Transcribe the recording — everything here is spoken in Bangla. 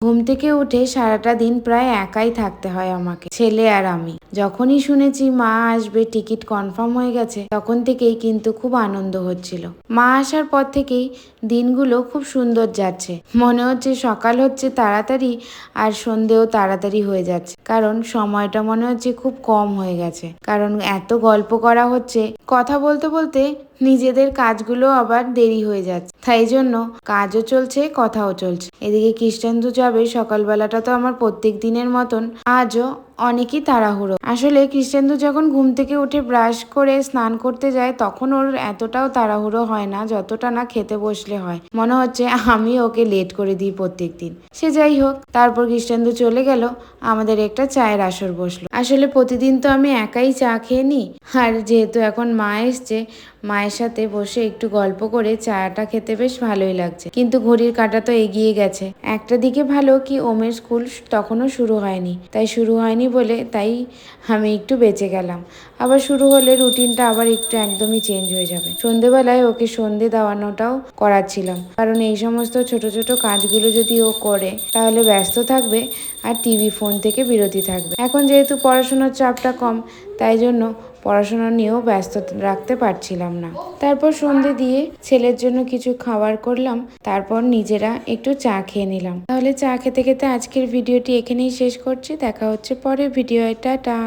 ঘুম থেকে উঠে সারাটা দিন প্রায় একাই থাকতে হয় আমাকে, ছেলে আর আমি। যখনই শুনেছি মা আসবে, টিকিট কনফার্ম হয়ে গেছে, তখন থেকেই কিন্তু খুব আনন্দ হচ্ছিল। মা আসার পর থেকেই দিনগুলো খুব সুন্দর যাচ্ছে। মনে হচ্ছে সকাল হচ্ছে তাড়াতাড়ি আর সন্ধেও তাড়াতাড়ি হয়ে যাচ্ছে, কারণ সময়টা মনে হচ্ছে খুব কম হয়ে গেছে। কারণ এত গল্প করা হচ্ছে, কথা বলতে বলতে নিজেদের কাজগুলো আবার দেরি হয়ে যাচ্ছে। তাই জন্য কাজও চলছে, কথাও চলছে। এদিকে কৃষ্ণেন্দু যাবে সকালবেলাটা তো আমার প্রত্যেক দিনের মতন আজও অনেকই তাড়াহুড়ো। আসলে কৃষ্ণেন্দু যখন ঘুম থেকে উঠে ব্রাশ করে স্নান করতে যায়, তখন ওর এতটাও তাড়াহুড়ো হয় না, যতটা না খেতে বসলে হয়। মনে হচ্ছে আমি ওকে লেট করে দিই প্রত্যেক দিন। সে যাই হোক, তারপর কৃষ্ণেন্দু চলে গেল, আমাদের একটা চায়ের আসর বসলো। আসলে প্রতিদিন তো আমি একাই চা খেয়ে নিই, আর যেহেতু এখন মা এসছে, মায়ের সাথে বসে একটু গল্প করে চাটা খেতে বেশ ভালোই লাগছে। কিন্তু ঘড়ির কাঁটা তো এগিয়ে গেছে। একটা দিকে ভালো কি ওমের স্কুল তখনও শুরু হয়নি, বলে তাই আমি একটু বেঁচে গেলাম। আবার শুরু হলে রুটিনটা আবার একটু একদমই চেঞ্জ হয়ে যাবে। সন্ধেবেলায় ওকে সন্ধে দেওয়ানোটাও করাচ্ছিলাম, কারণ এই সমস্ত ছোট ছোট কাজগুলো যদি ও করে তাহলে ব্যস্ত থাকবে আর টিভি ফোন থেকে বিরতি থাকবে। এখন যেহেতু পড়াশোনার চাপটা কম, তাই জন্য পড়াশোনা নিয়েও ব্যস্ত রাখতে পারছিলাম না। তারপর সন্ধে দিয়ে ছেলের জন্য কিছু খাবার করলাম, তারপর নিজেরা একটু চা খেয়ে নিলাম। তাহলে চা খেতে খেতে আজকের ভিডিওটি এখানেই শেষ করছি। দেখা হচ্ছে পরের ভিডিও। টাটা।